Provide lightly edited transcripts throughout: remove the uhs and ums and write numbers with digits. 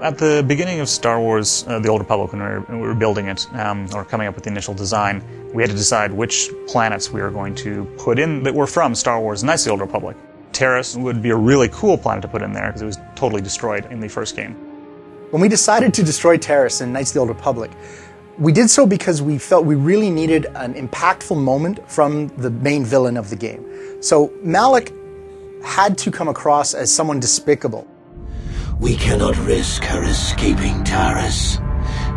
At the beginning of Star Wars, The Old Republic, when we were building it, or coming up with the initial design, we had to decide which planets we were going to put in that were from Star Wars Knights of the Old Republic. Taris would be a really cool planet to put in there because it was totally destroyed in the first game. When we decided to destroy Taris in Knights of the Old Republic, we did so because we felt we really needed an impactful moment from the main villain of the game. So Malak had to come across as someone despicable. We cannot risk her escaping Taris.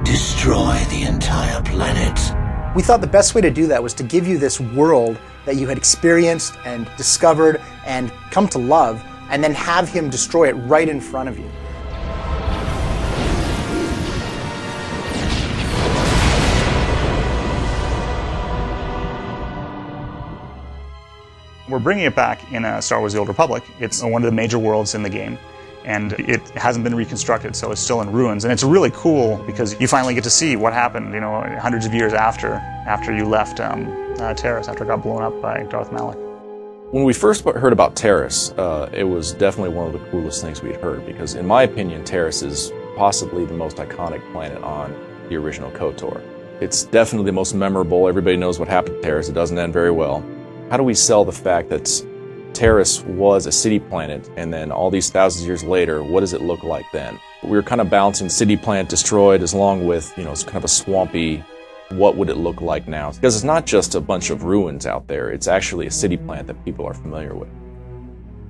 Destroy the entire planet. We thought the best way to do that was to give you this world that you had experienced and discovered and come to love, and then have him destroy it right in front of you. We're bringing it back in Star Wars The Old Republic. It's one of the major worlds in the game, and it hasn't been reconstructed, so it's still in ruins. And it's really cool because you finally get to see what happened, you know, hundreds of years after you left Taris, after it got blown up by Darth Malak. When we first heard about Taris, it was definitely one of the coolest things we'd heard, because in my opinion, Taris is possibly the most iconic planet on the original KOTOR. It's definitely the most memorable. Everybody knows what happened to Taris. It doesn't end very well. How do we sell the fact that Taris was a city planet, and then all these thousands of years later, what does it look like then? We were kind of balancing city planet destroyed as long with, you know, it's kind of a swampy, what would it look like now? Because it's not just a bunch of ruins out there, it's actually a city planet that people are familiar with.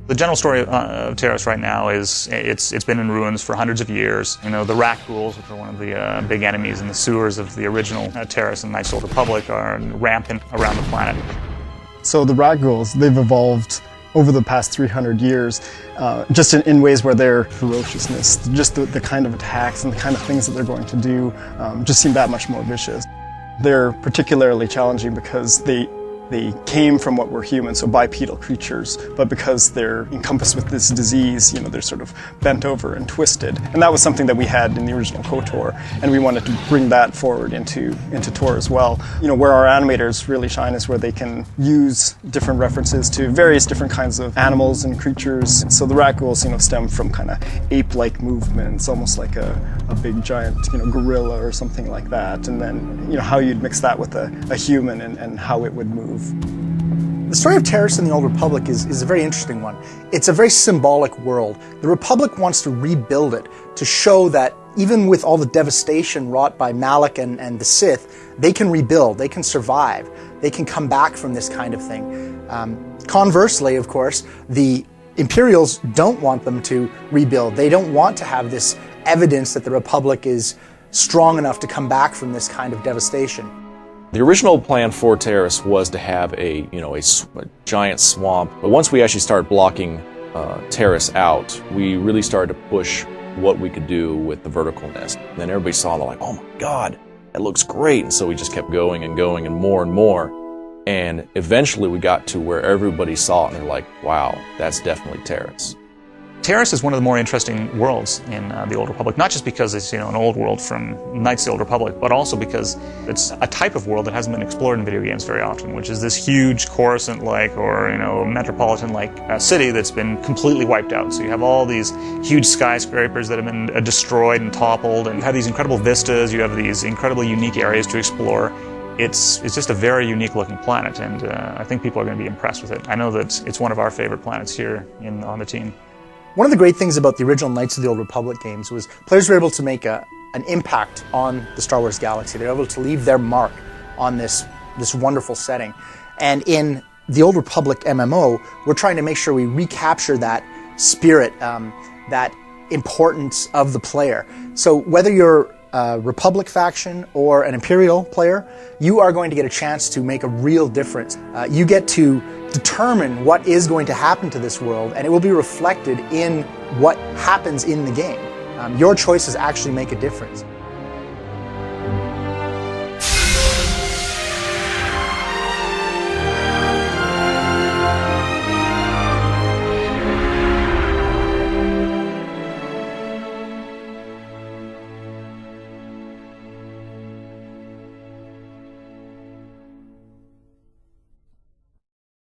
The general story of Taris right now is it's been in ruins for hundreds of years. You know, the rat ghouls, which are one of the big enemies in the sewers of the original Taris and Knights of the Old Republic, are rampant around the planet. So the rat ghouls, they've evolved over the past 300 years, just in ways where their ferociousness, just the kind of attacks and the kind of things that they're going to do, just seem that much more vicious. They're particularly challenging because they came from what were humans, so bipedal creatures, but because they're encompassed with this disease, you know, they're sort of bent over and twisted. And that was something that we had in the original KOTOR, and we wanted to bring that forward into Tor as well. You know, where our animators really shine is where they can use different references to various different kinds of animals and creatures. So the rat ghouls, you know, stem from kind of ape-like movements, almost like a big giant, you know, gorilla or something like that. And then, you know, how you'd mix that with a human and how it would move. The story of Taris in the Old Republic is a very interesting one. It's a very symbolic world. The Republic wants to rebuild it to show that even with all the devastation wrought by Malak and the Sith, they can rebuild, they can survive, they can come back from this kind of thing. Conversely, of course, the Imperials don't want them to rebuild. They don't want to have this evidence that the Republic is strong enough to come back from this kind of devastation. The original plan for Taris was to have a giant swamp, but once we actually started blocking Taris out, we really started to push what we could do with the verticalness. And then everybody saw, they're like, oh my God, that looks great. And so we just kept going and going and more. And eventually we got to where everybody saw it and they're like, wow, that's definitely Taris. Taris is one of the more interesting worlds in the Old Republic, not just because it's, you know, an old world from Knights of the Old Republic, but also because it's a type of world that hasn't been explored in video games very often, which is this huge Coruscant-like or, you know, metropolitan-like city that's been completely wiped out. So you have all these huge skyscrapers that have been destroyed and toppled, and you have these incredible vistas, you have these incredibly unique areas to explore. It's just a very unique looking planet, and I think people are going to be impressed with it. I know that it's one of our favorite planets here on the team. One of the great things about the original Knights of the Old Republic games was players were able to make an impact on the Star Wars galaxy. They were able to leave their mark on this wonderful setting. And in the Old Republic MMO, we're trying to make sure we recapture that spirit, that importance of the player. So whether you're a Republic faction or an Imperial player, you are going to get a chance to make a real difference. You get to determine what is going to happen to this world, and it will be reflected in what happens in the game. Your choices actually make a difference.